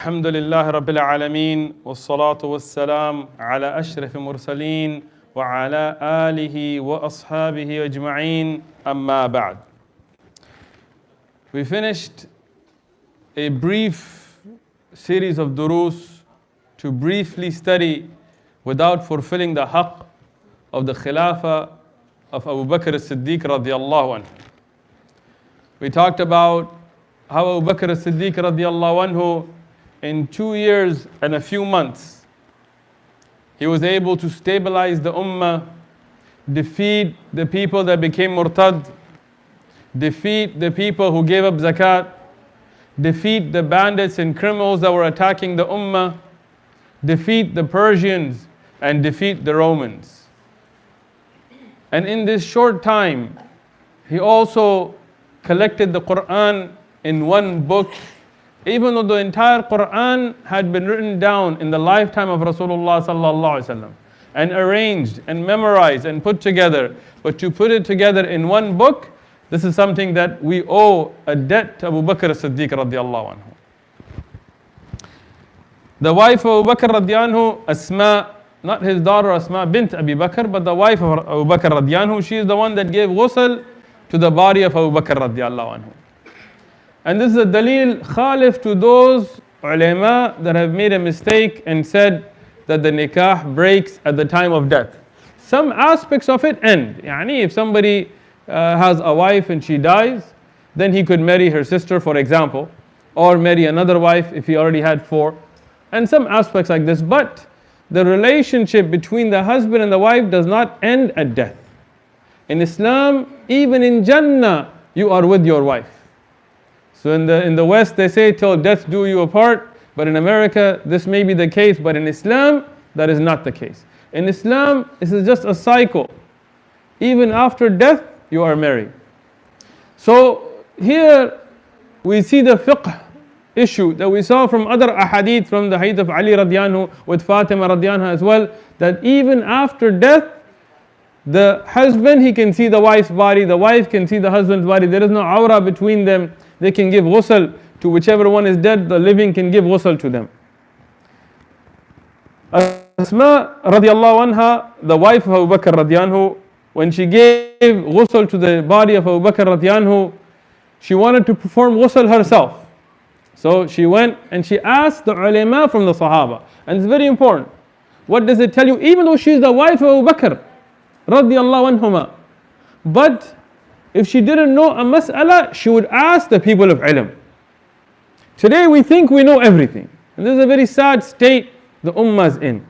الحمد لله رب العالمين والصلاة والسلام على أشرف المرسلين وعلى آله وأصحابه أجمعين أما بعد. We finished a brief series of durus to briefly study without fulfilling the haqq of the Khilafah of Abu Bakr as-Siddiq radiyallahu anhu. We talked about how Abu Bakr as-Siddiq radiyallahu anhu in 2 years and a few months, he was able to stabilize the ummah, defeat the people that became murtad, defeat the people who gave up zakat, defeat the bandits and criminals that were attacking the ummah, defeat the Persians, and defeat the Romans. And in this short time, he also collected the Quran in one book, even though the entire Quran had been written down in the lifetime of Rasulullah sallallahu alaihi wasallam and arranged and memorized and put together. But to put it together in one book, this is something that we owe a debt to Abu Bakr as-Siddiq radiyallahu anhu. The wife of Abu Bakr radiyallahu anhu, Asma, not his daughter Asma bint Abi Bakr, but the wife of Abu Bakr radiyallahu anhu, she is the one that gave ghusl to the body of Abu Bakr radiyallahu anhu. And this is a dalil khalif to those ulama that have made a mistake and said that the nikah breaks at the time of death. Some aspects of it end. Yani if somebody has a wife and she dies, then he could marry her sister, for example, or marry another wife if he already had 4, and some aspects like this. But the relationship between the husband and the wife does not end at death. In Islam, even in Jannah, you are with your wife. So in the West, they say till death do you apart, but in America, this may be the case, but in Islam, that is not the case. In Islam, this is just a cycle. Even after death, you are married. So here we see the fiqh issue that we saw from other ahadith, from the hadith of Ali radiyallahu anhu with Fatima radiyallahu anha as well, that even after death, the husband, he can see the wife's body, the wife can see the husband's body. There is no awra between them. They can give ghusl to whichever one is dead, the living can give ghusl to them. Asma radiyallahu anha, the wife of Abu Bakr radiyallahu anhu, when she gave ghusl to the body of Abu Bakr radiyallahu anhu, she wanted to perform ghusl herself. So she went and she asked the ulama from the Sahaba. And it's very important. What does it tell you? Even though she is the wife of Abu Bakr radiyallahu anhuma, but if she didn't know a mas'ala, she would ask the people of ilm. Today we think we know everything. And this is a very sad state the ummah is in.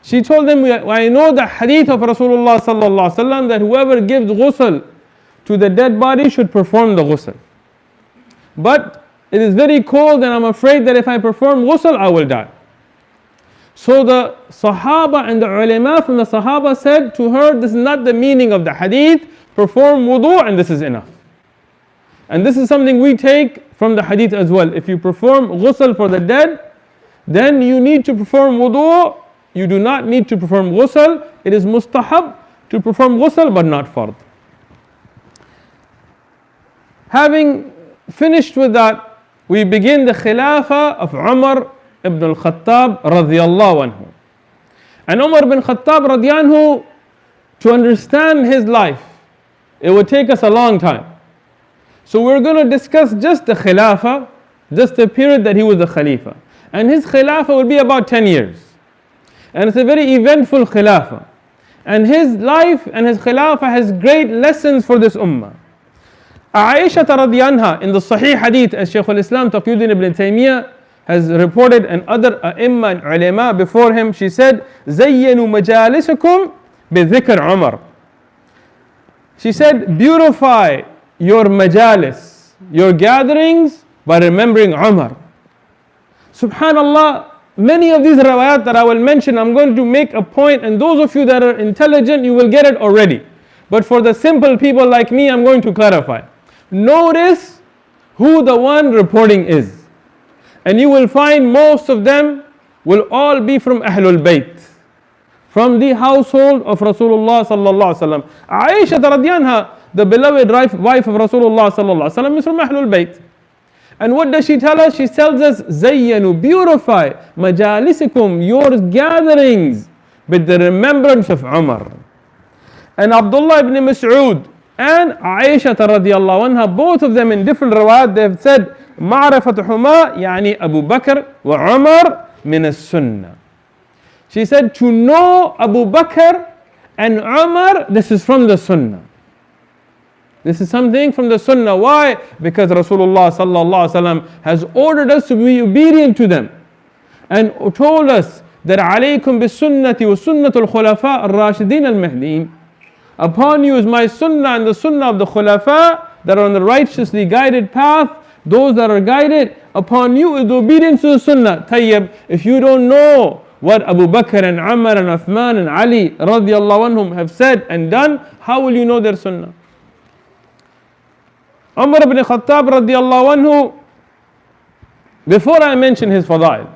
She told them, I know the hadith of Rasulullah sallallahu alaihi wasallam that whoever gives ghusl to the dead body should perform the ghusl. But it is very cold and I'm afraid that if I perform ghusl, I will die. So the Sahaba and the ulama from the Sahaba said to her, this is not the meaning of the hadith, perform wudu and this is enough. And this is something we take from the hadith as well. If you perform ghusl for the dead, then you need to perform wudu. You do not need to perform ghusl. It is mustahab to perform ghusl but not fard. Having finished with that, we begin the Khilafah of Umar ibn al-Khattab radiyallahu anhu. And Umar ibn Khattab radiyallahu anhu, to understand his life, it would take us a long time. So we're going to discuss just the Khilafah, just the period that he was the Khalifa. And his Khilafah will be about 10 years. And it's a very eventful Khilafah. And his life and his Khilafah has great lessons for this ummah. Aisha radiyallahu anha, in the Sahih Hadith, as Shaykh al-Islam Taqiyuddin ibn Taymiyyah has reported, and other a'imma and ulama before him, she said, زَيَّنُوا مَجَالِسَكُمْ بِذِكْرِ Umar. She said, beautify your majalis, your gatherings, by remembering Umar. Subhanallah, many of these riwayat that I will mention, I'm going to make a point, and those of you that are intelligent, you will get it already. But for the simple people like me, I'm going to clarify. Notice who the one reporting is. And you will find most of them will all be from Ahlul Bayt, from the household of Rasulullah sallallahu alaihi wasallam. Aisha radiyallahu anha, the beloved wife of Rasulullah sallallahu alaihi wasallam, is from Ahlul Bayt. And what does she tell us? She tells us, Zayyanu, beautify majalisikum, your gatherings, with the remembrance of Umar. And Abdullah ibn Mas'ud and Aisha radiallahu anha, both of them in different riwayat, they have said, Ma'rifatuhuma, yani Abu Bakr wa Umar min as-sunnah. She said, to know Abu Bakr and Umar, this is from the sunnah. This is something from the sunnah. Why? Because Rasulullah sallallahu alaihi wasallam has ordered us to be obedient to them and told us that alaykum bis sunnati wa sunnatul khulafa ar-rashidin al-mahdiin. Upon you is my sunnah and the sunnah of the khulafa that are on the righteously guided path, those that are guided. Upon you is the obedience to the sunnah. Tayyib, if you don't know what Abu Bakr and Umar and Uthman and Ali radiallahu anhum have said and done, how will you know their sunnah? Umar ibn Khattab radiallahu anhu, before I mention his fadail,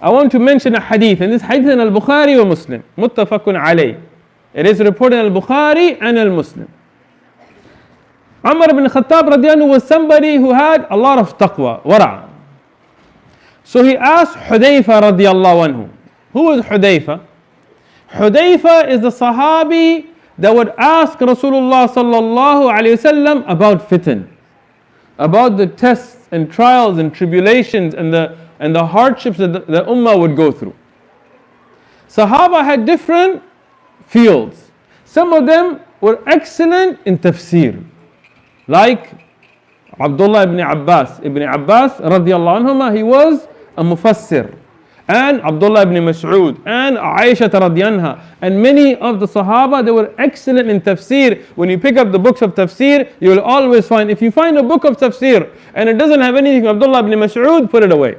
I want to mention a hadith, and this hadith in al-Bukhari wa Muslim, muttafaqun alayh. It is reported in al-Bukhari and al-Muslim. Umar ibn Khattab radiallahu anhu was somebody who had a lot of taqwa, wara'. So he asked Hudayfa radiallahu anhu. Who was Hudayfa? Hudayfa is the Sahabi that would ask Rasulullah sallallahu alayhi wasallam about fitan, about the tests and trials and tribulations and the hardships that the ummah would go through. Sahaba had different fields. Some of them were excellent in tafsir, like Abdullah ibn Abbas. Ibn Abbas radiallahu anhuma, he was a mufassir. And Abdullah ibn Mas'ud and Aisha radianha, and many of the Sahaba, they were excellent in tafsir. When you pick up the books of tafsir, you will always find, if you find a book of tafsir and it doesn't have anything of Abdullah ibn Mas'ud, put it away.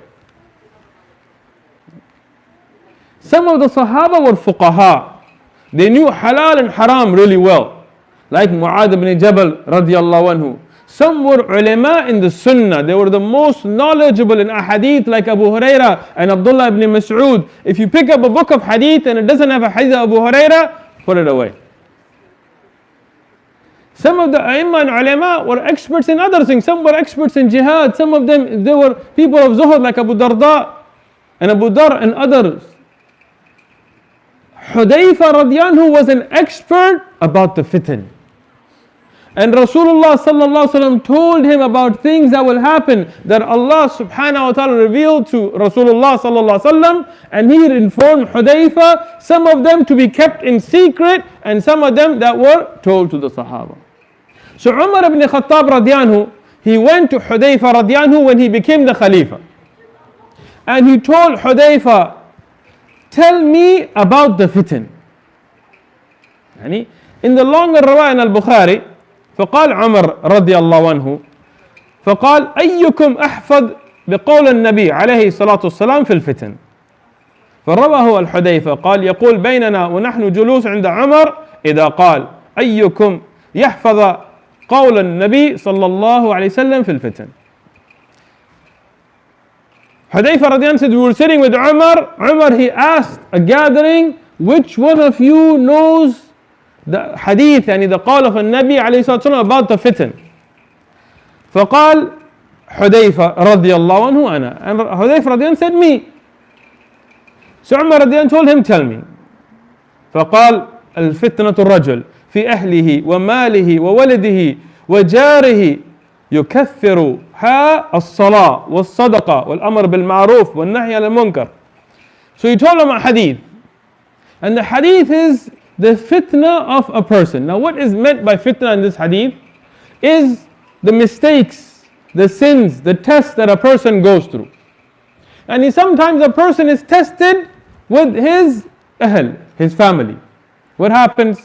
Some of the Sahaba were fuqaha. They knew halal and haram really well, like Mu'adh ibn Jabal radiallahu anhu. Some were ulama in the sunnah. They were the most knowledgeable in ahadith, like Abu Huraira and Abdullah ibn Mas'ud. If you pick up a book of hadith and it doesn't have a hadith of Abu Huraira, put it away. Some of the a'imma and ulama were experts in other things. Some were experts in jihad. Some of them, they were people of zuhud, like Abu Darda and Abu Dar and others. Hudayfa radiallahu anhu was an expert about the fitan. And Rasulullah sallallahu alaihi wasallam told him about things that will happen, that Allah subhanahu wa ta'ala revealed to Rasulullah sallallahu alaihi wasallam, and he informed Hudayfa, some of them to be kept in secret and some of them that were told to the Sahaba. So Umar ibn Khattab radiallahu anhu, he went to Hudayfa radiallahu anhu when he became the Khalifa, and he told Hudayfa, tell me about the fitan. In the longer riwayah in al-Bukhari, فقال عمر رضي الله عنه فقال أيكم أحفظ بقول النبي عليه الصلاة والسلام في الفتن فرواه الحديفة قال يقول بيننا ونحن جلوس عند عمر إذا قال أيكم يحفظ قول النبي صلى الله عليه وسلم في الفتن. Hudayfa radiallahu anhu said, we were sitting with Umar, he asked a gathering, which one of you knows the hadith, يعني the call of a Nabi عليه الصلاة والسلام about the fitan. فقال حذيفة رضي الله عنه أنا. And Hudayfa رضي الله عنه said me. So Umar رضي الله عنه told him, tell me. فقال الفتنة الرجل في أهله وماله وولده وجاره يكثرها الصلاة والصدقة والأمر بالمعروف والنهي عن المنكر. So he told him a hadith. And the hadith is the fitna of a person. Now what is meant by fitna in this hadith is the mistakes, the sins, the tests that a person goes through. And sometimes a person is tested with his ahl, his family. What happens?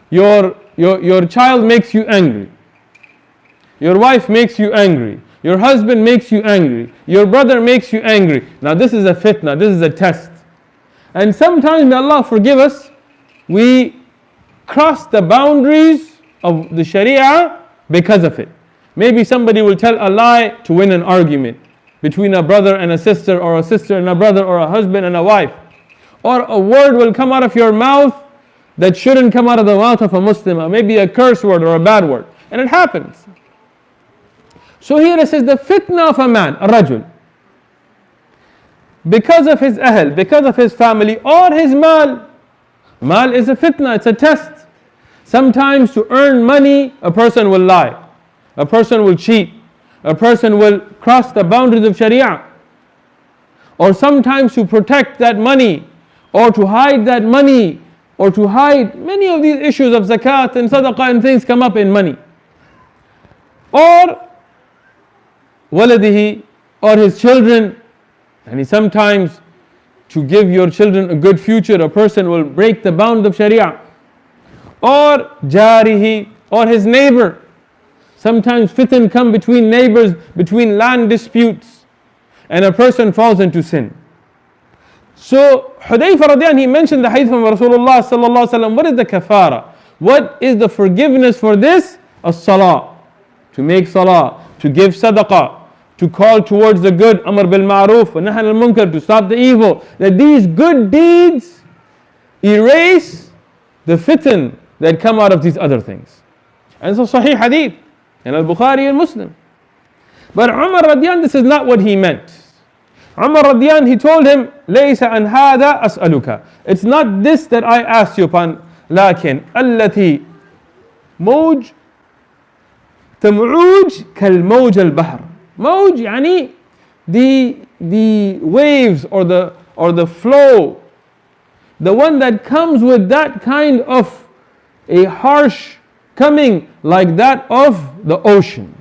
Your child makes you angry. Your wife makes you angry. Your husband makes you angry. Your brother makes you angry. Now this is a fitna, this is a test. And sometimes, may Allah forgive us, we cross the boundaries of the Sharia because of it. Maybe somebody will tell a lie to win an argument between a brother and a sister, or a sister and a brother, or a husband and a wife. Or a word will come out of your mouth that shouldn't come out of the mouth of a Muslim, or maybe a curse word or a bad word. And it happens. So here it says the fitna of a man, a rajul, because of his ahl, because of his family or his mal. Mal is a fitna, it's a test. Sometimes to earn money, a person will lie, a person will cheat, a person will cross the boundaries of Sharia. Or sometimes to protect that money, or to hide that money, or to hide many of these issues of zakat and sadaqah and things come up in money. Or waladihi, or his children, and sometimes to give your children a good future, a person will break the bounds of Sharia. Or jarihi, or his neighbor. Sometimes fitan come between neighbors, between land disputes, and a person falls into sin. So Hudayfa radiyan, he mentioned the hadith from Rasulullah sallallahu alaihi wasallam. What is the kafara? What is the forgiveness for this? As-salah, to make salah, to give sadaqah, to call towards the good, amr bil ma'ruf wa nahy al munkar, to stop the evil. That these good deeds erase the fitan that come out of these other things. And so Sahih hadith in Al-Bukhari and Muslim. But Umar radiyan, this is not what he meant. Umar radiyan, he told him, لَيْسَ أَنْ هَذَا أَسْأَلُكَ. It's not this that I asked you upon, لكن التي موج تمعوج كالموج البحر. موج يعني the waves or the flow, the one that comes with that kind of a harsh coming like that of the ocean.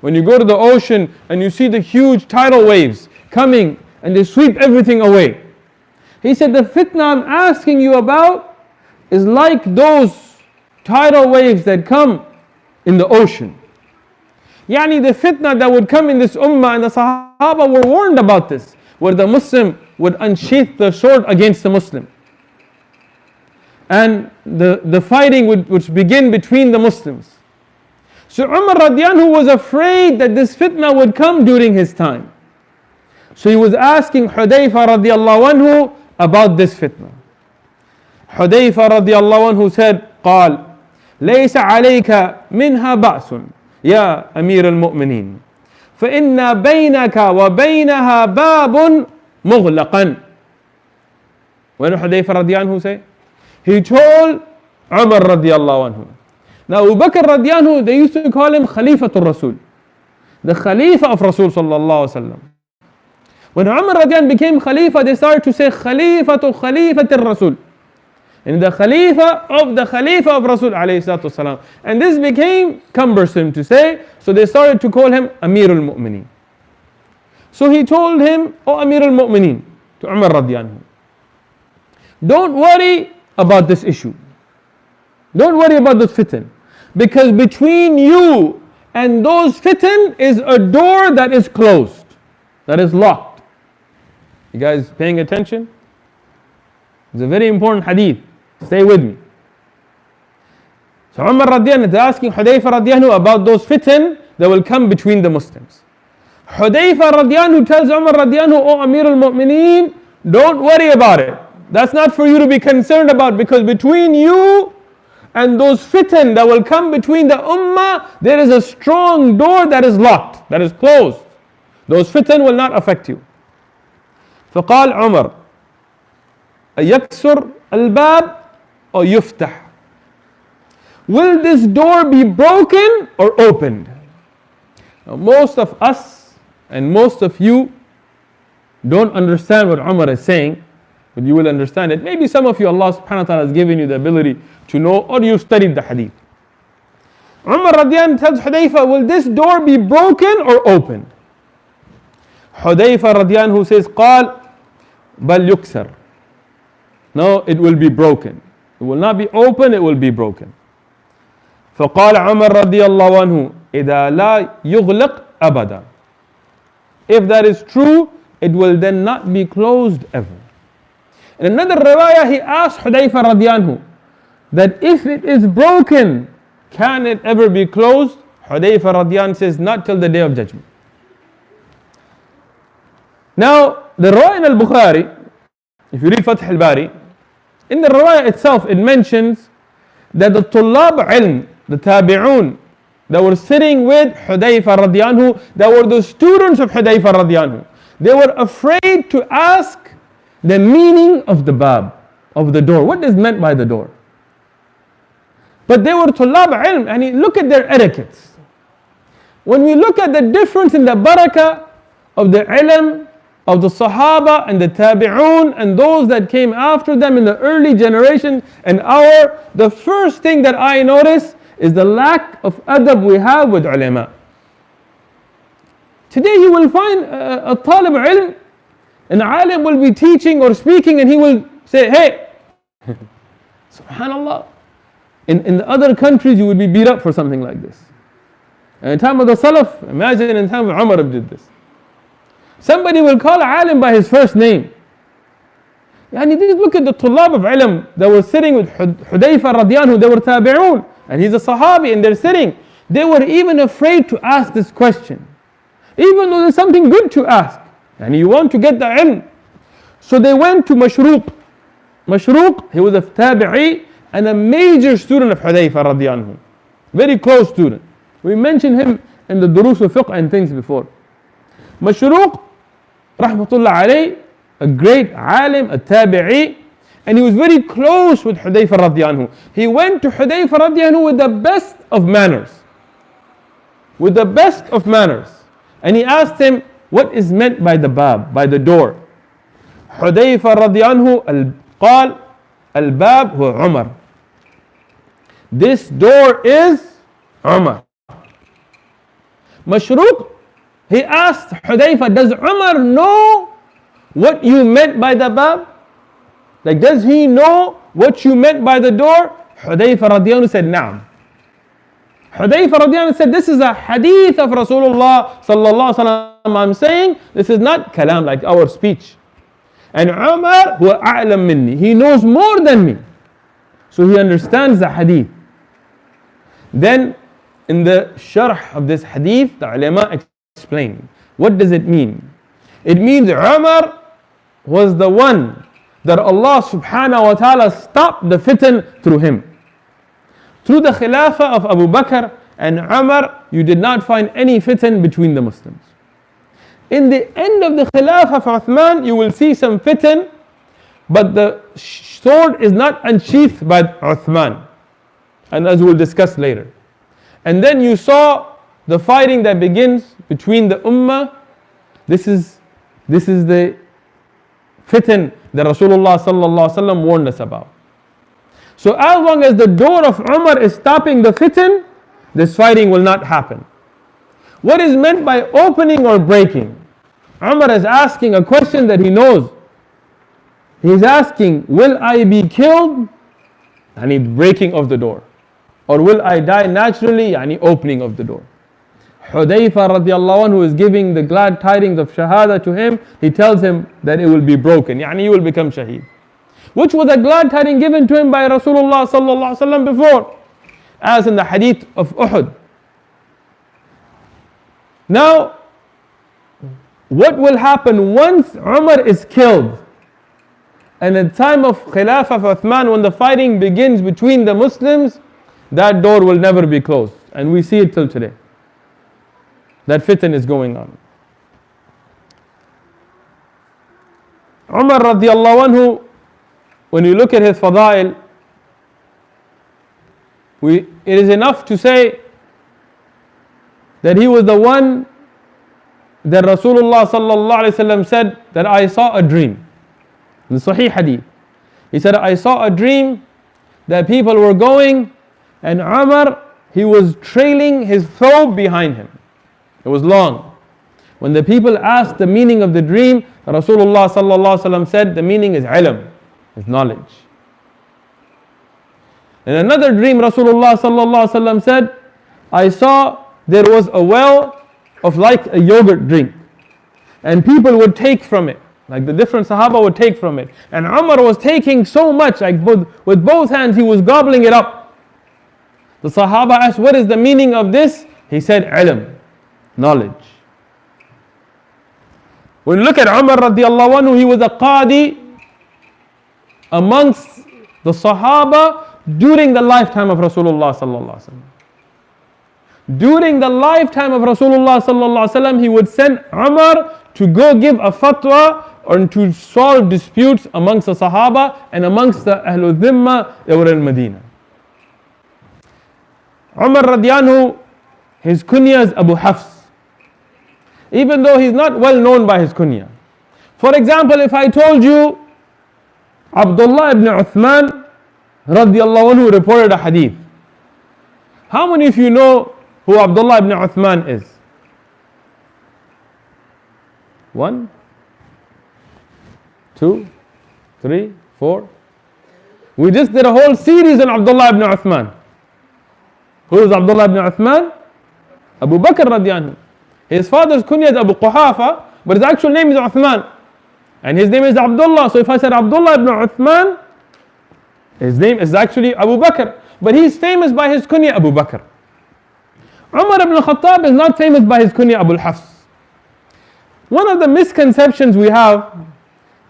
When you go to the ocean and you see the huge tidal waves coming and they sweep everything away. He said the fitna I'm asking you about is like those tidal waves that come in the ocean. Yani the fitna that would come in this ummah, and the Sahaba were warned about this, where the Muslim would unsheath the sword against the Muslim. And the fighting would begin between the Muslims. So Umar radiyan was afraid that this fitna would come during his time. So he was asking Hudayfa radiallahu anhu about this fitna. Hudayfa radiallahu anhu said, قال ليس عليك منها بأس يا أمير المؤمنين فإن بينك وبينها باب مغلقا. What did Hudayfa radiallahu anhu say? He told Umar radiallahu anhu. Now Abu Bakr radiallahu anhu, they used to call him Khalifatul Rasul, the Khalifa of Rasul sallallahu alaihi wasallam. When Umar radiallahu became Khalifa, they started to say Khalifatul Rasul, and the Khalifa of Rasul alayhi salatu wasalam. And this became cumbersome to say, so they started to call him Amirul Mu'mineen. So he told him, O Amirul Mu'mineen, to Umar radiallahu anhu, don't worry about this issue. Don't worry about this fitan. Because between you and those fitan is a door that is closed, that is locked. You guys paying attention? It's a very important hadith. Stay with me. So Umar radiyan is asking Hudayfa radiyan about those fitan that will come between the Muslims. Hudayfa radiyan tells Umar radiyan, O Amir al-Mu'mineen, don't worry about it. That's not for you to be concerned about, because between you and those fitan that will come between the ummah, there is a strong door that is locked, that is closed. Those fitan will not affect you. فقال عمر أيكسر الباب أو يفتح. Will this door be broken or opened? Now, most of us and most of you don't understand what Umar is saying, but you will understand it. Maybe some of you, Allah subhanahu wa ta'ala has given you the ability to know, or you studied the hadith. Umar radiyan tells Hudayfa, will this door be broken or opened? Hudayfa radiyan who says, قال بل يكسر. No, it will be broken. It will not be open, it will be broken. فقال عمر رضي الله عنه إذا لا يغلق أبدا. If that is true, it will then not be closed ever. In another riwayah, he asked Hudayfa radiyan that if it is broken, can it ever be closed? Hudayfa radiyan says, not till the day of judgment. Now, the riwayah in Al-Bukhari, if you read Fath al-Bari, in the riwayah itself, it mentions that the Tullab ilm, the Tabi'un, that were sitting with Hudayfa radiallahu anhu, that were the students of Hudayfa radiallahu anhu, they were afraid to ask the meaning of the bab, of the door. What is meant by the door? But they were tulab ilm, and look at their etiquettes. When we look at the difference in the barakah of the ilm of the Sahaba and the Tabi'un and those that came after them in the early generation and the first thing that I notice is the lack of adab we have with ulama. Today you will find a talib ilm, an alim will be teaching or speaking and he will say, hey, subhanallah. In the other countries you would be beat up for something like this. And in time of the Salaf, imagine in time of Umar did this. Somebody will call a alim by his first name. Yani just look at the tulab of ilm that were sitting with Hudayfa radiallahu anhu, they were tabi'un, and he's a sahabi and they're sitting. They were even afraid to ask this question. Even though there's something good to ask. And you want to get the ilm. So they went to Mashrooq. Mashrooq, he was a tabi'i and a major student of Hudayfa radiallahu anhu. Very close student. We mentioned him in the Durus al-Fiqh and things before. Mashrooq, rahmatullah alayh, a great alim, a tabi'i, and he was very close with Hudayfa radiallahu anhu. He went to Hudayfa radiallahu anhu with the best of manners. With the best of manners. And he asked him, what is meant by the bab, by the door? Hudayfa radiallahu anhu قال الباب هو عمر. This door is Umar. Mashrooq, he asked Hudayfa, does Umar know what you meant by the bab? Like, does he know what you meant by the door? Hudayfa radiallahu anhu said, Naam. Hudayfa radiallahu anhu said, this is a hadith of Rasulullah sallallahu alaihi wasallam. I'm saying this is not kalam like our speech. And Umar huwa a'lam minni. He knows more than me. So he understands the hadith. Then in the sharh of this hadith, the ulama explain. What does it mean? It means Umar was the one that Allah subhanahu wa ta'ala stopped the fitan through him. Through the Khilafah of Abu Bakr and Umar, you did not find any fitan between the Muslims. In the end of the Khilafah of Uthman, you will see some fitan, but the sword is not unsheathed by Uthman. And as we'll discuss later. And then you saw the fighting that begins between the ummah. This is the fitan that Rasulullah sallallahu alaihi wasallam warned us about. So as long as the door of Umar is stopping the fitan, this fighting will not happen. What is meant by opening or breaking? Umar is asking a question that he knows. He's asking, will I be killed? Yani breaking of the door. Or will I die naturally? Yani opening of the door. Hudayfa radiallahu anhu is giving the glad tidings of shahada to him. He tells him that it will be broken. Yani you will become shaheed. Which was a glad tiding given to him by Rasulullah sallallahu alaihi wasallam before. As in the hadith of Uhud. Now, what will happen once Umar is killed? And at the time of Khilafah of Uthman, when the fighting begins between the Muslims, that door will never be closed. And we see it till today. That fitan is going on. Umar radiallahu anhu, when you look at his fadail, it is enough to say that he was the one that Rasulullah sallallahu alaihi wasallam said that I saw a dream. In the Sahih Hadith, he said, I saw a dream that people were going and Umar, he was trailing his thobe behind him. It was long. When the people asked the meaning of the dream, Rasulullah sallallahu alaihi wasallam said the meaning is ilm, is knowledge. In another dream, Rasulullah sallallahu alaihi wasallam said, I saw there was a well of like a yogurt drink, and people would take from it, like the different Sahaba would take from it. And Umar was taking so much, like with both hands, he was gobbling it up. The Sahaba asked, what is the meaning of this? He said, ilm, knowledge. When you look at Umar radiallahu anhu, he was a qadi amongst the Sahaba during the lifetime of Rasulullah sallallahu alaihi wasallam. During the lifetime of Rasulullah sallallahu alaihi wasallam, he would send Umar to go give a fatwa or to solve disputes amongst the Sahaba and amongst the Ahlul Dhimma that were in Medina. Umar radiallahu, his kunya is Abu Hafs, even though he's not well known by his kunya. For example, if I told you Abdullah ibn Uthman radiallahu anhu reported a hadith, how many of you know who Abdullah ibn Uthman is? 1, 2, 3, 4. We just did a whole series on Abdullah ibn Uthman. Who is Abdullah ibn Uthman? Abu Bakr radiallahu. His father's kunya is Abu Quhafa, but his actual name is Uthman. And his name is Abdullah. So if I said Abdullah ibn Uthman, his name is actually Abu Bakr. But he's famous by his kunya Abu Bakr. Umar ibn Khattab is not famous by his kunya Abu Hafs. One of the misconceptions we have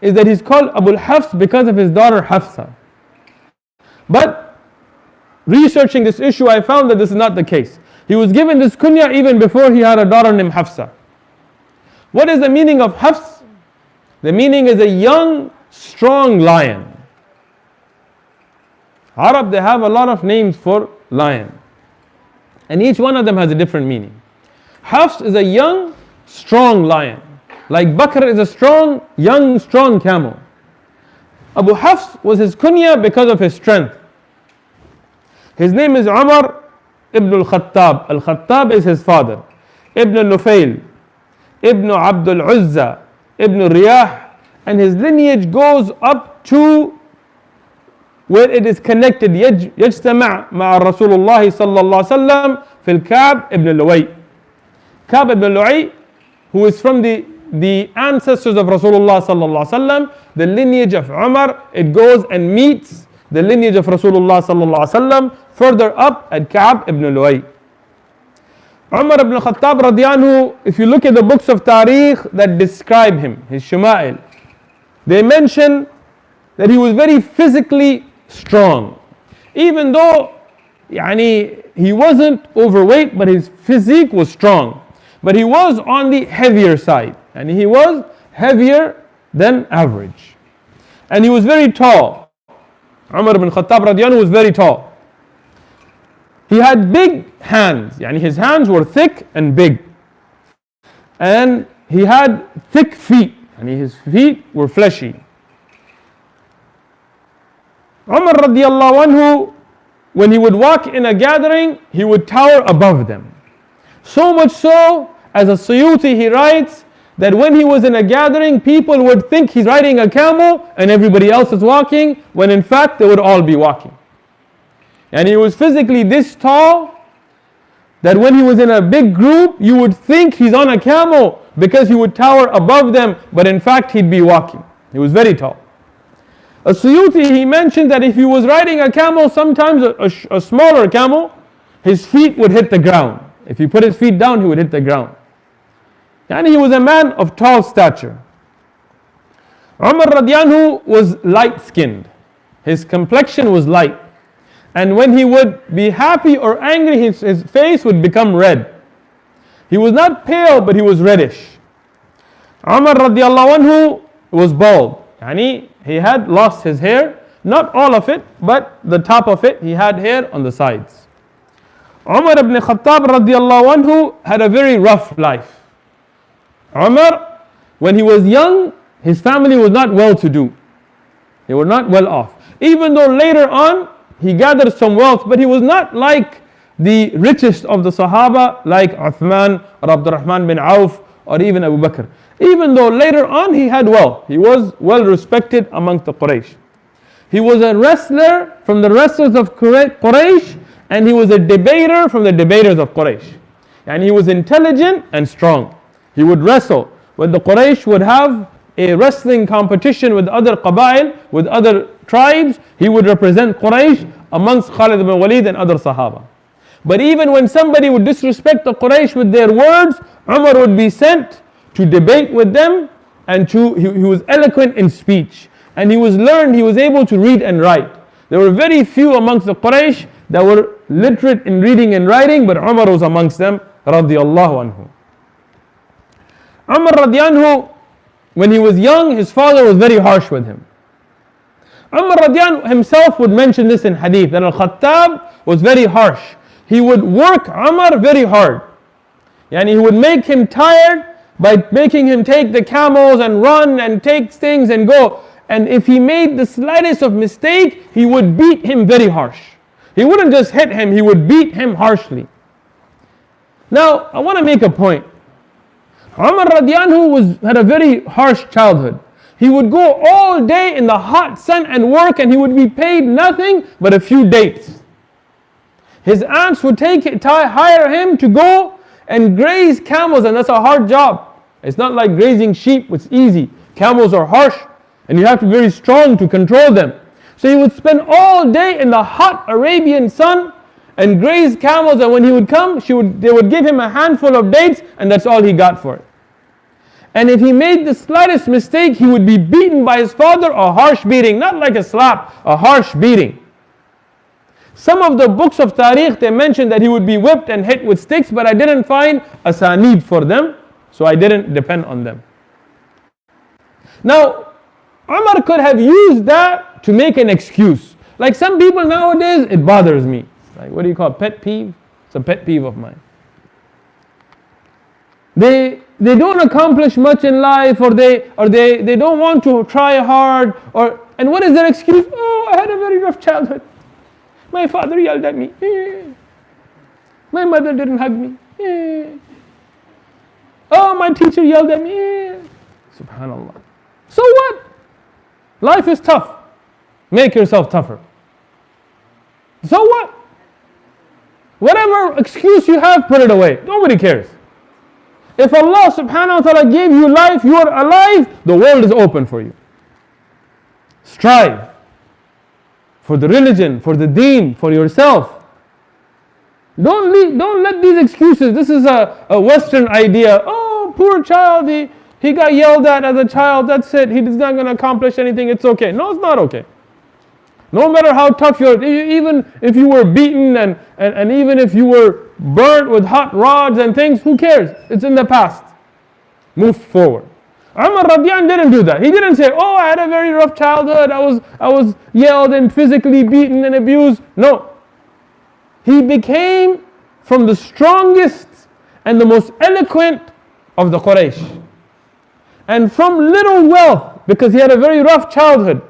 is that he's called Abu Hafs because of his daughter Hafsa. But researching this issue, I found that this is not the case. He was given this kunya even before he had a daughter named Hafsa. What is the meaning of Hafs? The meaning is a young, strong lion. Arab, they have a lot of names for lion. And each one of them has a different meaning. Hafs is a young, strong lion. Like Bakr is a strong, young, strong camel. Abu Hafs was his kunya because of his strength. His name is Umar ibn al-Khattab. Al-Khattab is his father. Ibn al-Nufayl, Ibn Abdul Uzza, Ibn Riyah, and his lineage goes up to where it is connected. يجتمع مع رسول الله صلى الله عليه وسلم في الكعب ibn Lu'ay. Ka'b ibn Lu'ay, who is from the ancestors of Rasulullah sallallahu alaihi wasallam, the lineage of Umar, it goes and meets the lineage of Rasulullah sallallahu alaihi wasallam further up at Ka'b ibn Lu'ay. Umar ibn Khattab radiallahu, if you look at the books of Tariq that describe him, his Shuma'il, they mention that he was very physically strong. Even though he wasn't overweight, but his physique was strong. But he was on the heavier side, and he was heavier than average. And he was very tall. Umar ibn Khattab radiallahu was very tall. He had big hands, his hands were thick and big. And he had thick feet, his feet were fleshy. Umar radiallahu anhu, when he would walk in a gathering, he would tower above them. So much so, as a Suyuti he writes, that when he was in a gathering, people would think he's riding a camel and everybody else is walking, when in fact they would all be walking. And he was physically this tall, that when he was in a big group, you would think he's on a camel because he would tower above them, but in fact he'd be walking. He was very tall. A Suyuti, he mentioned that if he was riding a camel, sometimes a smaller camel, his feet would hit the ground. If he put his feet down, he would hit the ground. And he was a man of tall stature. Umar radiallahu was light-skinned. His complexion was light. And when he would be happy or angry, his face would become red. He was not pale, but he was reddish. Umar radiallahu anhu was bald. He had lost his hair, not all of it, but the top of it, he had hair on the sides. Umar ibn Khattab radiallahu anhu had a very rough life. Umar, when he was young, his family was not well to do. They were not well off. Even though later on, he gathered some wealth, but he was not like the richest of the Sahaba, like Uthman or Abdurrahman bin Auf or even Abu Bakr. Even though later on he had wealth, he was well respected amongst the Quraysh. He was a wrestler from the wrestlers of Quraysh, and he was a debater from the debaters of Quraysh. And he was intelligent and strong. He would wrestle. When the Quraysh would have a wrestling competition with other Qabail, with other tribes, he would represent Quraysh amongst Khalid ibn Walid and other Sahaba. But even when somebody would disrespect the Quraysh with their words, Umar would be sent to debate with them, and he was eloquent in speech. And he was able to read and write. There were very few amongst the Quraysh that were literate in reading and writing, but Umar was amongst them, radiyallahu anhu. Umar radiyallahu anhu, when he was young, his father was very harsh with him. Umar radiyallahu anhu himself would mention this in hadith, that Khattab was very harsh. He would work Umar very hard. Yani he would make him tired by making him take the camels and run and take things and go. And if he made the slightest of mistake, he would beat him very harsh. He wouldn't just hit him, he would beat him harshly. Now, I want to make a point. Umar radiyallahu anhu had a very harsh childhood. He would go all day in the hot sun and work, and he would be paid nothing but a few dates. His aunts would hire him to go and graze camels, and that's a hard job. It's not like grazing sheep, it's easy. Camels are harsh, and you have to be very strong to control them. So he would spend all day in the hot Arabian sun and graze camels, and when he would come, they would give him a handful of dates, and that's all he got for it. And if he made the slightest mistake, he would be beaten by his father, a harsh beating, not like a slap, a harsh beating. Some of the books of Tariq, they mention that he would be whipped and hit with sticks, but I didn't find asanid for them, so I didn't depend on them. Now, Umar could have used that to make an excuse. Like some people nowadays, it bothers me. Like, what do you call it? Pet peeve? It's a pet peeve of mine. They don't accomplish much in life, or they don't want to try hard, and what is their excuse? Oh, I had a very rough childhood. My father yelled at me. My mother didn't hug me. Oh, my teacher yelled at me. Subhanallah. So what? Life is tough. Make yourself tougher. So what? Whatever excuse you have, put it away. Nobody cares. If Allah subhanahu wa ta'ala gave you life, you are alive, the world is open for you. Strive for the religion, for the deen, for yourself. Don't let these excuses. This is a Western idea. Oh, poor child, he got yelled at as a child, that's it. He's not going to accomplish anything, it's okay. No, it's not okay. No matter how tough you are, even if you were beaten and even if you were burnt with hot rods and things, who cares? It's in the past. Move forward. Umar radiyallahu anhu didn't do that. He didn't say, oh, I had a very rough childhood, I was yelled and physically beaten and abused. No. He became from the strongest and the most eloquent of the Quraysh. And from little wealth, because he had a very rough childhood,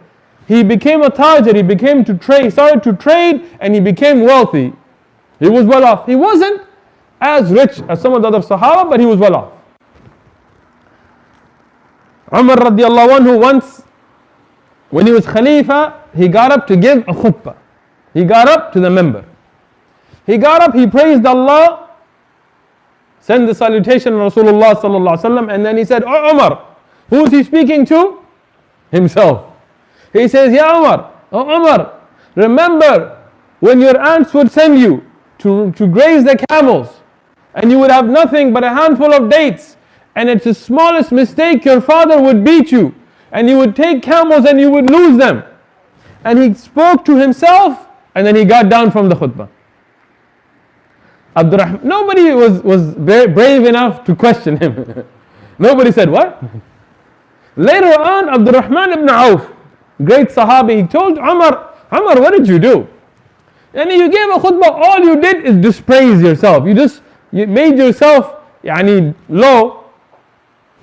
he became a tajir, he started to trade, and he became wealthy. He was well off. He wasn't as rich as some of the other Sahaba, but he was well off. Umar radiallahu anhu once, when he was Khalifa, he got up to give a khutbah. He got up to the member. He got up, he praised Allah, sent the salutation of Rasulullah sallallahu alaihi wasallam, and then he said, oh Umar, who is he speaking to? Himself. He says, Ya Umar, oh Umar, remember when your aunts would send you to graze the camels, and you would have nothing but a handful of dates, and it's the smallest mistake your father would beat you, and you would take camels and you would lose them. And he spoke to himself, and then he got down from the khutbah. Nobody was brave enough to question him. Nobody said, what? Later on, Abdurrahman ibn Auf, great Sahabi, he told Umar, what did you do? And you gave a khutbah, all you did is dispraise yourself. You made yourself low.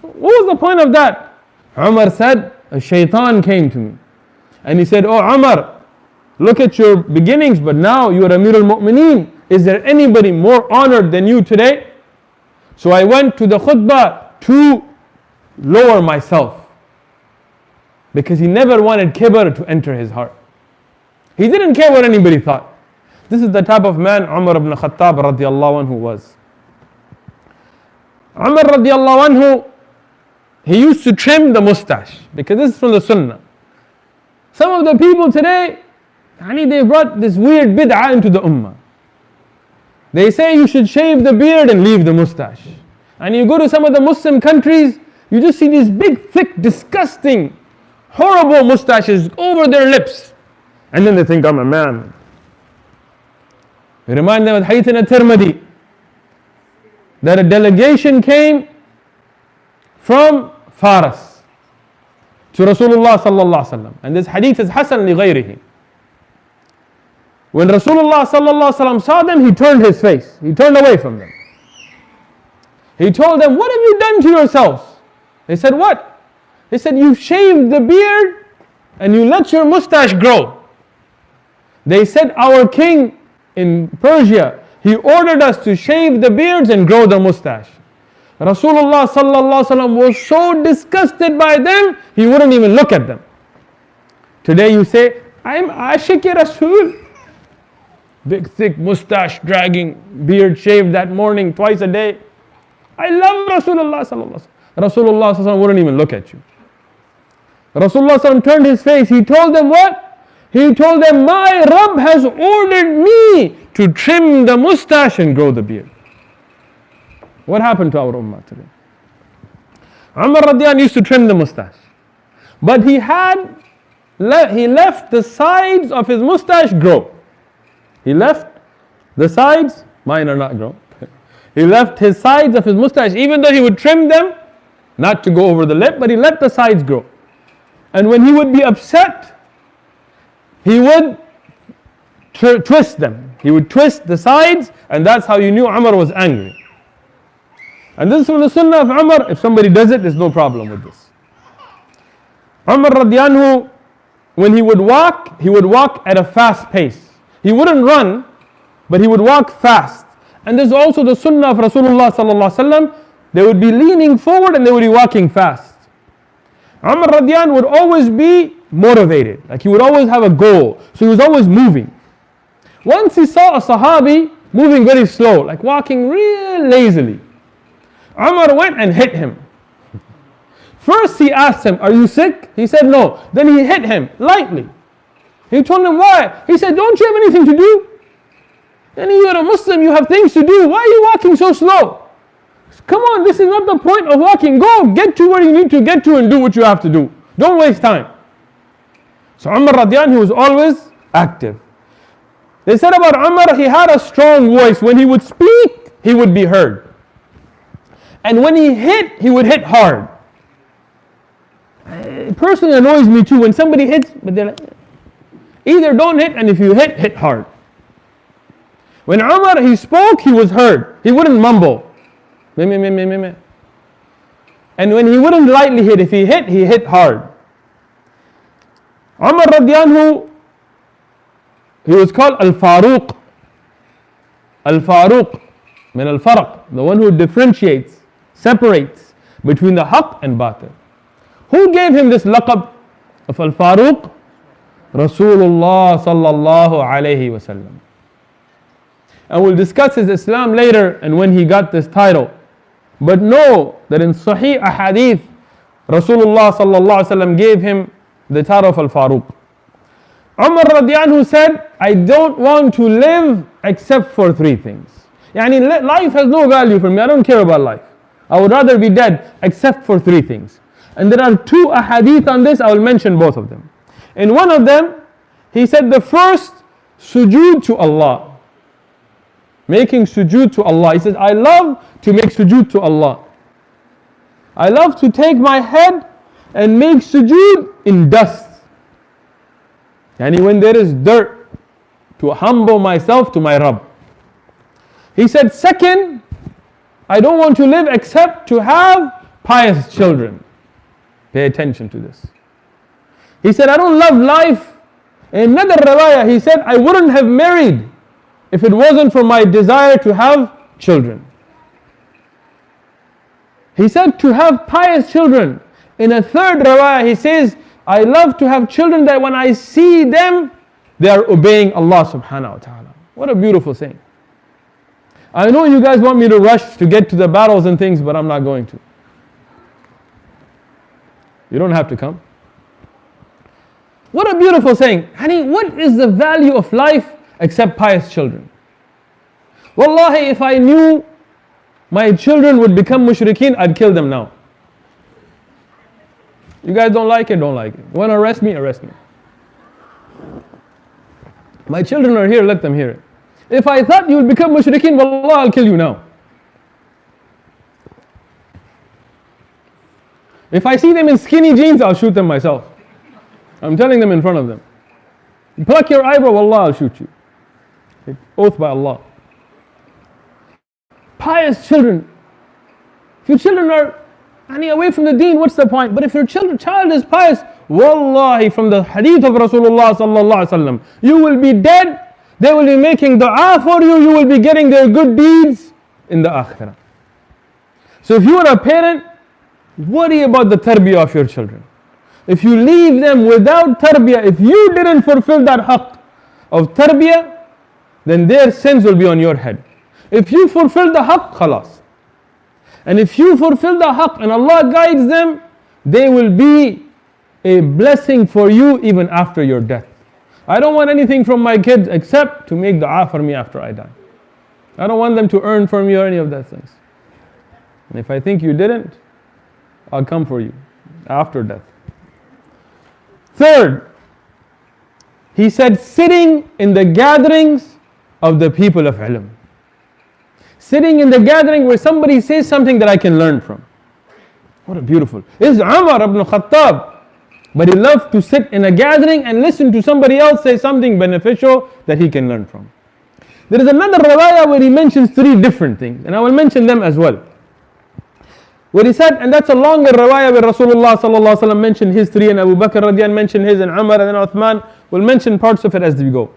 What was the point of that? Umar said, a shaitan came to me. And he said, oh Umar, look at your beginnings, but now you are Amir al-Mu'mineen. Is there anybody more honored than you today? So I went to the khutbah to lower myself. Because he never wanted kibr to enter his heart. He didn't care what anybody thought. This is the type of man Umar ibn Khattab radiallahu anhu was. Umar radiallahu anhu, he used to trim the mustache, because this is from the sunnah. Some of the people today, they brought this weird bid'ah into the ummah. They say you should shave the beard and leave the mustache. And you go to some of the Muslim countries, you just see these big, thick, disgusting, horrible mustaches over their lips. And then they think, I'm a man. We remind them of hadith in Tirmidhi that a delegation came from Faras to Rasulullah sallallahu alaihi wasallam, and this hadith is Hasan li ghayrihi. When Rasulullah sallallahu alaihi wasallam saw them, he turned his face, he turned away from them. He told them, "What have you done to yourselves?" They said, "What?" He said, "You shaved the beard and you let your mustache grow." They said, "Our king in Persia, he ordered us to shave the beards and grow the mustache." Rasulullah sallallahu alaihi wasallam was so disgusted by them, he wouldn't even look at them. Today you say, "I'm Ashiq Rasul." Big thick mustache dragging, beard shaved that morning, twice a day. I love Rasulullah sallallahu alaihi wasallam. Rasulullah sallallahu alaihi wasallam wouldn't even look at you. Rasulullah sallallahu alaihi wasallam turned his face. He told them what? He told them, "My Rabb has ordered me to trim the mustache and grow the beard." What happened to our ummah today? Umar radiyan used to trim the mustache, but he left the sides of his mustache grow. He left the sides, mine are not grown. He left his sides of his mustache, even though he would trim them, not to go over the lip, but he let the sides grow. And when he would be upset, he would twist them. He would twist the sides, and that's how you knew Umar was angry. And this is from the sunnah of Umar. If somebody does it, there's no problem with this. Umar radiyanhu, when he would walk at a fast pace. He wouldn't run, but he would walk fast. And there's also the sunnah of Rasulullah sallallahu alaihi wasallam. They would be leaning forward and they would be walking fast. Umar radiyan would always be motivated, like he would always have a goal, so he was always moving. Once he saw a Sahabi moving very slow, like walking real lazily, Umar went and hit him. First he asked him, "Are you sick?" He said no. Then he hit him lightly. He told him why. He said, "Don't you have anything to do? And you're a Muslim, you have things to do. Why are you walking so slow? Come on, this is not the point of walking. Go, get to where you need to get to and do what you have to do. Don't waste time." So Umar radiyan, he was always active. They said about Umar, he had a strong voice. When he would speak, he would be heard. And when he would hit hard. It personally annoys me too when somebody hits, but they're like, either don't hit, and if you hit hard. When Umar, he spoke, he was heard. He wouldn't mumble. Me, me, me, me, me, me. And when he wouldn't lightly hit, if he hit hard. Umar radiyanhu, he was called Al-Farooq. Al-Farooq, min al-faraq, the one who differentiates, separates between the haqq and batil. Who gave him this laqab of Al-Farooq? Rasulullah sallallahu alayhi wasallam. And we'll discuss his Islam later and when he got this title. But know that in Sahih Ahadith, Rasulullah sallallahu alayhi wasallam gave him the title of Al-Farooq. Umar radiyanhu said, "I don't want to live except for three things." Yani life has no value for me. I don't care about life. I would rather be dead except for three things. And there are two ahadith on this. I will mention both of them. In one of them, he said the first, sujood to Allah. Making sujood to Allah. He says, "I love to make sujood to Allah. I love to take my head and make sujood in dust. And when there is dirt, to humble myself to my Rabb." He said, second, I don't want to live except to have pious children. Pay attention to this. He said, I don't love life. In another riwayah, he said, I wouldn't have married if it wasn't for my desire to have children. He said to have pious children. In a third riwayah, he says, I love to have children that when I see them, they are obeying Allah subhanahu wa ta'ala. What a beautiful saying. I know you guys want me to rush to get to the battles and things, but I'm not going to. You don't have to come. What a beautiful saying. Honey, what is the value of life except pious children? Wallahi, if I knew my children would become mushrikeen, I'd kill them now. You guys don't like it, don't like it. You want to arrest me? Arrest me. My children are here, let them hear it. If I thought you would become mushrikeen, wallah, I'll kill you now. If I see them in skinny jeans, I'll shoot them myself. I'm telling them in front of them. You pluck your eyebrow, wallah, I'll shoot you. Okay. Oath by Allah. Pious children. If your children are away from the deen, what's the point? But if your child is pious, wallahi, from the hadith of Rasulullah sallallahu alaihi wasallam, you will be dead. They will be making dua for you. You will be getting their good deeds in the akhirah. So if you are a parent, worry about the tarbiyah of your children. If you leave them without tarbiyah, if you didn't fulfill that haqq of tarbiyah, then their sins will be on your head. If you fulfill the haqq, khalas. And if you fulfill the haqq and Allah guides them, they will be a blessing for you even after your death. I don't want anything from my kids except to make dua for me after I die. I don't want them to earn from me or any of those things. And if I think you didn't, I'll come for you after death. Third, he said, sitting in the gatherings of the people of ilm. Sitting in the gathering where somebody says something that I can learn from. What a beautiful. This is Umar ibn Khattab. But he loved to sit in a gathering and listen to somebody else say something beneficial that he can learn from. There is another riwayah where he mentions three different things, and I will mention them as well. Where he said, and that's a longer riwayah where Rasulullah sallallahu alaihi wasallam mentioned his three, and Abu Bakr radiyan mentioned his, and Umar and then Uthman. We'll mention parts of it as we go.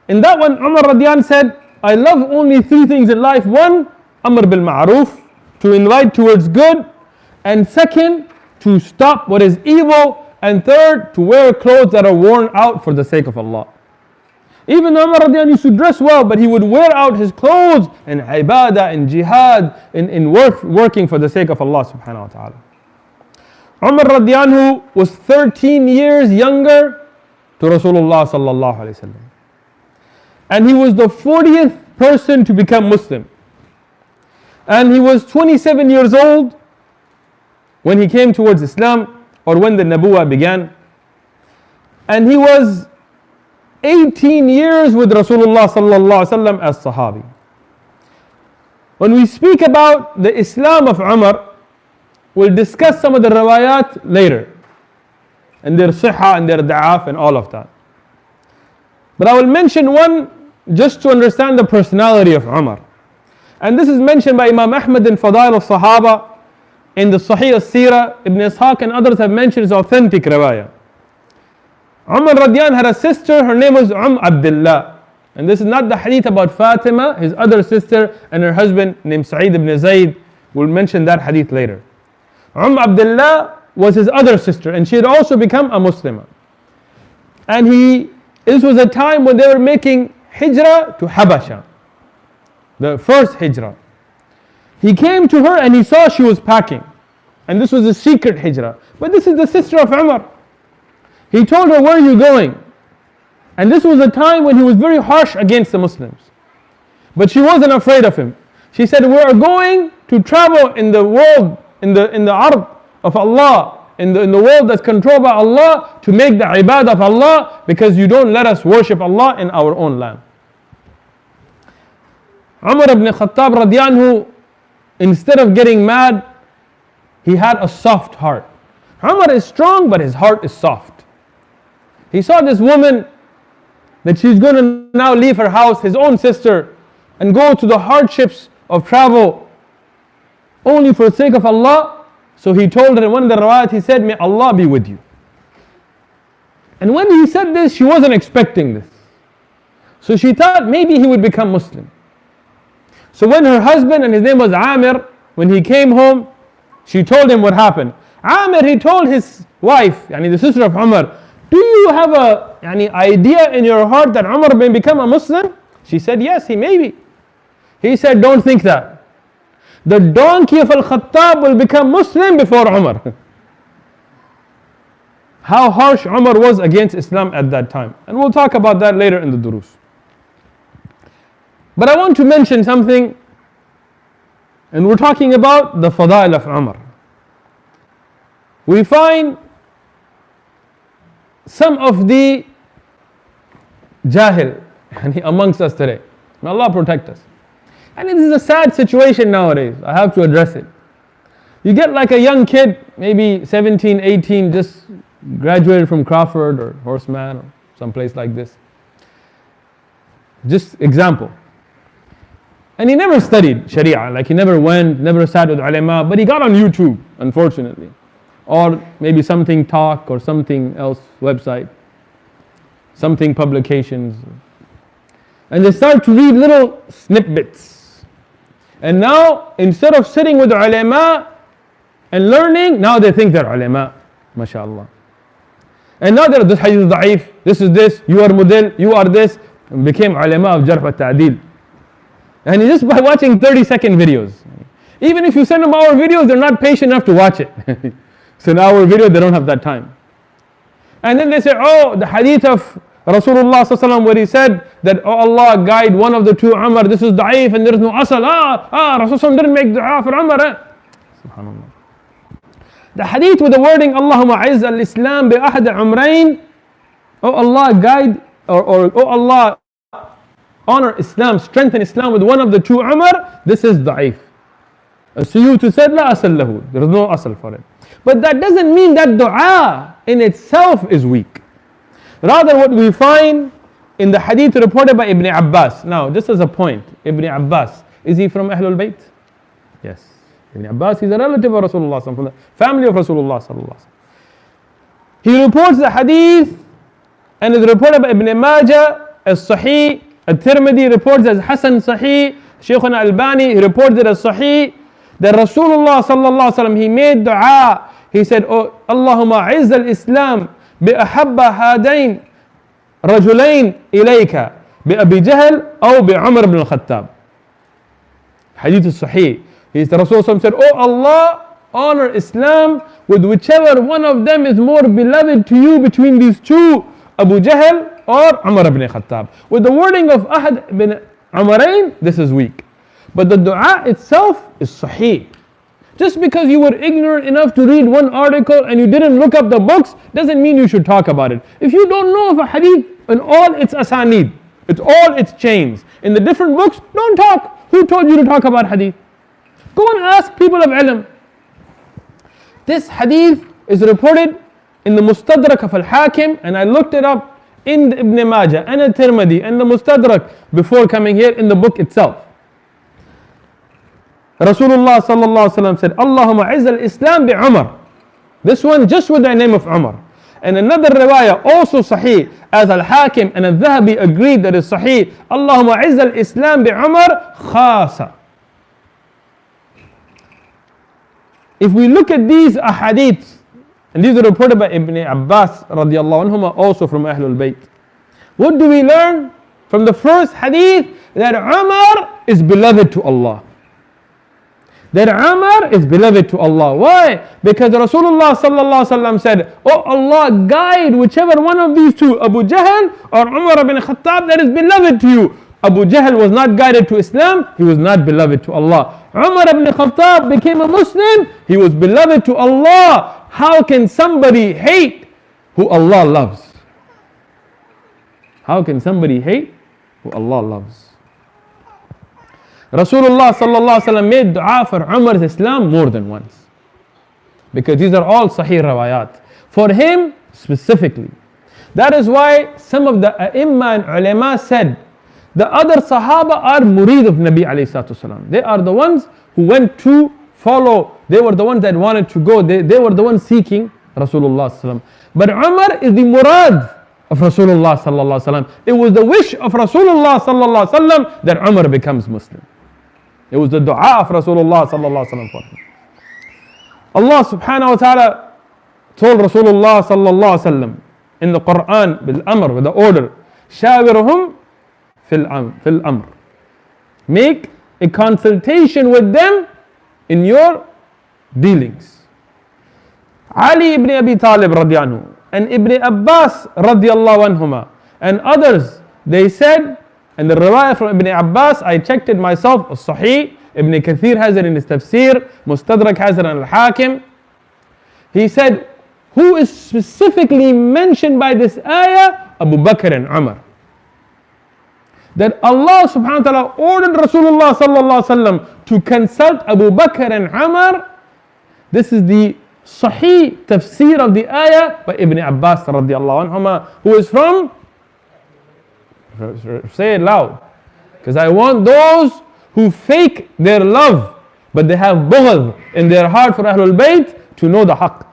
In that one, Umar radiyan said, I love only three things in life. One, Amr bil Ma'ruf, to invite towards good. And second, to stop what is evil. And third, to wear clothes that are worn out for the sake of Allah. Even Umar radiyan used to dress well, but he would wear out his clothes in ibadah, in jihad, in working for the sake of Allah subhanahu wa ta'ala. Umar radiyan was 13 years younger to Rasulullah sallallahu alayhi wa sallam. And he was the 40th person to become Muslim. And he was 27 years old when he came towards Islam, or when the Nabuwah began. And he was 18 years with Rasulullah sallallahu alaihi wasallam as Sahabi. When we speak about the Islam of Umar, we'll discuss some of the riwayat later, and their sihha and their da'af and all of that. But I will mention one just to understand the personality of Umar. And this is mentioned by Imam Ahmad in Fadail al-Sahaba, in the Sahih al-Sirah. Ibn Ishaq and others have mentioned his authentic riwayah. Umar radiyan had a sister, her name was Abdullah. And this is not the hadith about Fatima, his other sister, and her husband named Sa'id ibn Zayd. We'll mention that hadith later. Abdullah was his other sister, and she had also become a Muslimah. And this was a time when they were making hijrah to Habasha, the first hijrah. He came to her and he saw she was packing. And this was a secret hijrah. But this is the sister of Umar. He told her, where are you going? And this was a time when he was very harsh against the Muslims. But she wasn't afraid of him. She said, we are going to travel in the world, in the ard of Allah, in the world that's controlled by Allah, to make the ibadah of Allah, because you don't let us worship Allah in our own land. Umar ibn Khattab radiyan, instead of getting mad, he had a soft heart. Umar is strong, but his heart is soft. He saw this woman, that she's going to now leave her house, his own sister, and go to the hardships of travel only for the sake of Allah. So he told her in one of the riwayat, he said, may Allah be with you. And when he said this, she wasn't expecting this. So she thought maybe he would become Muslim. So when her husband, and his name was Amir, when he came home, she told him what happened. Amir, he told his wife, the sister of Umar, do you have a idea in your heart that Umar may become a Muslim? She said, yes, he may be. He said, don't think that. The donkey of Al-Khattab will become Muslim before Umar. How harsh Umar was against Islam at that time. And we'll talk about that later in the durus. But I want to mention something, and we're talking about the fadail of Umar. We find some of the jahil amongst us today. May Allah protect us. And this is a sad situation nowadays. I have to address it. You get like a young kid, maybe 17, 18, just graduated from Crawford or Horseman or someplace like this. Just example. And he never studied Sharia, like he never went, never sat with ulama, but he got on YouTube, unfortunately. Or maybe something talk or something else, website, something publications. And they start to read little snippets. And now, instead of sitting with ulama and learning, now they think they're ulama, mashallah. And now they're, this hadith is da'if, this is this, you are mudil, you are this, and became ulama of jarh wa ta'dil. And just by watching 30-second videos. Even if you send them our videos, they're not patient enough to watch it. So in our video, they don't have that time. And then they say, oh, the hadith of Rasulullah sallallahu alaihi wasallam where he said that, oh Allah, guide one of the two Umar, this is da'if and there is no asal. Rasulullah didn't make dua for Umar. Subhanallah. The hadith with the wording, Allahumma izz al-Islam bi ahad umrain, oh Allah, guide, or oh Allah, honor Islam, strengthen Islam with one of the two Umar, this is da'if. So you to say, la asal lahu, there is no asal for it. But that doesn't mean that dua in itself is weak. Rather what we find in the hadith reported by Ibn Abbas. Now, just as a point, Ibn Abbas, is he from Ahlul Bayt? Yes. Ibn Abbas, he's a relative of Rasulullah, from the family of Rasulullah. He reports the hadith and is reported by Ibn Majah as Sahih. At-Tirmidhi reports as Hasan Sahih. Shaykhuna Albani reports it as Sahih. That Rasulullah sallallahu alaihi wasallam, he made dua. He said, oh Allahumma izz al-Islam bi ahabba hadain rajulain ilayka bi Abi Jahl or bi Umar ibn al-Khattab. Hadith is Sahih. The Rasulullah said, oh Allah, honor Islam with whichever one of them is more beloved to you between these two, Abu Jahl or Umar ibn Khattab. With the wording of Ahad ibn Umarain, this is weak. But the dua itself is sahih. Just because you were ignorant enough to read one article and you didn't look up the books, doesn't mean you should talk about it. If you don't know of a hadith in all its asanid, it's all its chains, in the different books, don't talk. Who told you to talk about hadith? Go and ask people of ilm. This hadith is reported in the Mustadrak of Al-Hakim, and I looked it up in the Ibn Majah and Al-Tirmidhi and the Mustadrak before coming here in the book itself. Rasulullah sallallahu alaihi wasallam said, Allahumma izz al-Islam bi Umar. This one just with the name of Umar. And another riwayah also sahih, as Al-Hakim and Al-Dhahabi agreed that is sahih, Allahumma izz al-Islam bi Umar khasa. If we look at these ahadith, and these are reported by Ibn Abbas radiallahu anhuma, also from Ahlul Bayt. What do we learn from the first hadith? That Umar is beloved to Allah. That Umar is beloved to Allah. Why? Because Rasulullah sallallahu alaihi wasallam said, oh Allah, guide whichever one of these two, Abu Jahl or Umar ibn Khattab, that is beloved to you. Abu Jahl was not guided to Islam, he was not beloved to Allah. Umar ibn Khattab became a Muslim, he was beloved to Allah. How can somebody hate who Allah loves? How can somebody hate who Allah loves? Rasulullah sallallahu alaihi wasallam made dua for Umar's Islam more than once. Because these are all sahih rawayat. For him specifically. That is why some of the A'imma and Ulama said, the other Sahaba are murid of Nabi alayhi salatu wasalam. They are the ones who went to follow. They were the ones that wanted to go. They were the ones seeking Rasulullah sallallahu. But Umar is the murad of Rasulullah sallallahu alaihi wasallam. It was the wish of Rasulullah sallallahu alaihi wasallam that Umar becomes Muslim. It was the dua of Rasulullah sallallahu alaihi wasallam for him. Allah subhanahu wa ta'ala told Rasulullah sallallahu alaihi wasallam in the Quran bil amr, with the order, shawirhum fil amr. Make a consultation with them in your dealings. Ali ibn Abi Talib radiallahu anhu and Ibn Abbas radiallahu anhuma and others, they said, and the riwayah from Ibn Abbas, I checked it myself, Sahih, Ibn Kathir has it in his tafsir, Mustadrak has it in Al-Hakim. He said, who is specifically mentioned by this ayah? Abu Bakr and Umar. that Allah subhanahu wa ta'ala ordered Rasulullah sallallahu alaihi wasallam to consult Abu Bakr and Umar. This is the Sahih tafsir of the ayah by Ibn Abbas radiallahu anhuma, who is from, say it loud, because I want those who fake their love but they have bughd in their heart for Ahlul Bayt to know the haqq.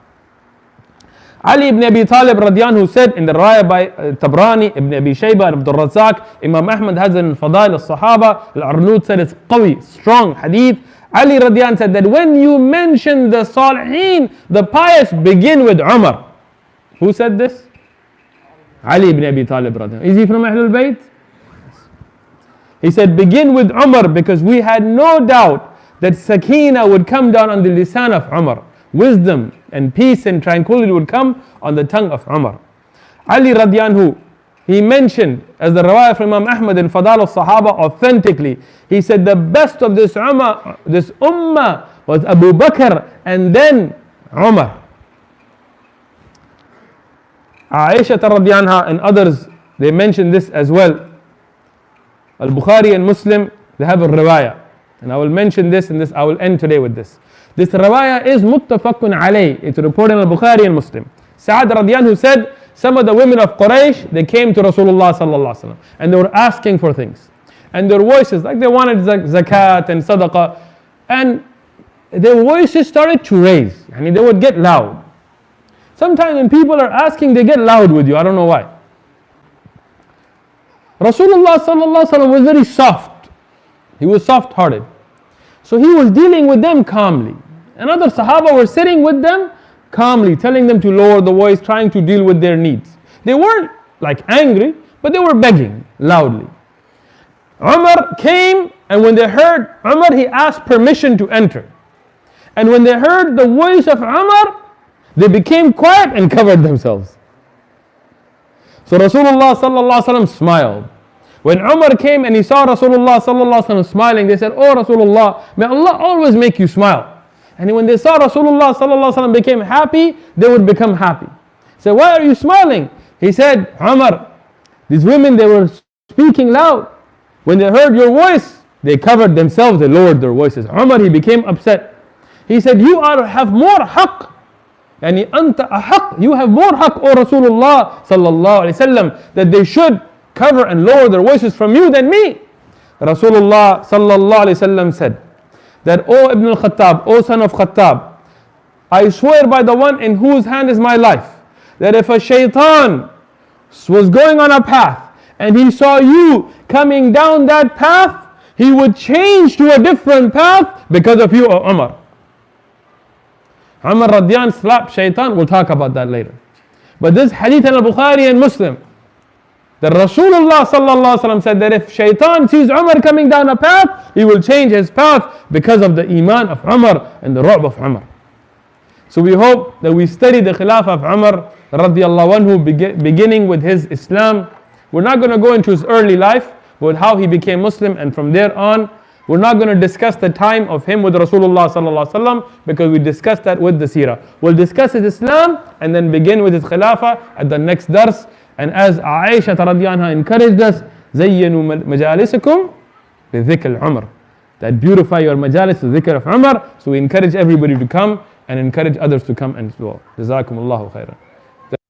Ali ibn Abi Talib radiallahu anhu said in the riwayah by Tabrani, Ibn Abi Shayba, Abdul Razzaq, Imam Ahmad has it in Fadail al-Sahaba, Al-Arnud said it's qawi, strong hadith. Ali radiallahu anhu said that when you mention the Salihin, the pious, begin with Umar. Who said this? Ali ibn Abi Talib radiallahu anhu. Is he from Ahlul Bayt? He said begin with Umar because we had no doubt that Sakina would come down on the lisan of Umar. Wisdom and peace and tranquility would come on the tongue of Umar. Ali radiallahu anhu, he mentioned, as the riwayah from Imam Ahmad in Fadal al-Sahaba authentically, he said the best of this ummah was Abu Bakr and then Umar. Aisha radiallahu anha and others, they mentioned this as well. Al-Bukhari and Muslim, they have a riwayah. And I will mention this and I will end today with this. This riwayah is muttafaqun alayh. It's reported in Al-Bukhari and Muslim. Sa'ad radiallahu anhu said, some of the women of Quraysh, they came to Rasulullah sallallahu alaihi wasallam and they were asking for things. And their voices, like they wanted zakat and sadaqah, and their voices started to raise. I mean, they would get loud. Sometimes when people are asking, they get loud with you. I don't know why. Rasulullah sallallahu alaihi wasallam was very soft. He was soft-hearted. So he was dealing with them calmly. And other Sahaba were sitting with them calmly, telling them to lower the voice, trying to deal with their needs. They weren't like angry, but they were begging loudly. Umar came, and when they heard Umar, he asked permission to enter. And when they heard the voice of Umar, they became quiet and covered themselves. So Rasulullah sallallahu alaihi wasallam smiled. When Umar came and he saw Rasulullah sallallahu alaihi wasallam smiling, they said, "Oh Rasulullah, may Allah always make you smile." And when they saw Rasulullah sallallahu alaihi wasallam became happy, they would become happy. So why are you smiling? He said, Umar, these women, they were speaking loud. When they heard your voice, they covered themselves, they lowered their voices. Umar, he became upset. He said, you have more haqq. Yani anta ahaq, you have more haqq, O Rasulullah sallallahu alaihi wasallam, that they should cover and lower their voices from you than me. Rasulullah sallallahu alaihi wasallam said that, O Ibn al-Khattab, O son of Khattab, I swear by the one in whose hand is my life, that if a shaitan was going on a path and he saw you coming down that path, he would change to a different path because of you, O Umar. Umar radiyan slapped shaitan, we'll talk about that later. But this hadith in Al-Bukhari and Muslim, that Rasulullah sallallahu alaihi wasallam said that if shaitan sees Umar coming down a path, he will change his path because of the iman of Umar and the ru'b of Umar. So we hope that we study the Khilafah of Umar radiallahu anhu, beginning with his Islam. We're not going to go into his early life, but how he became Muslim, and from there on, we're not going to discuss the time of him with Rasulullah sallallahu alaihi wasallam, because we discussed that with the seerah. We'll discuss his Islam and then begin with his Khilafah at the next dars. And as Aisha radiallahu anha encouraged us, زَيَّنُوا مَجَالِسَكُمْ بِذِكْرِ Umar, that beautify your majalis with dhikr of Umar. So we encourage everybody to come and encourage others to come and do. Jazakumullahu khairan.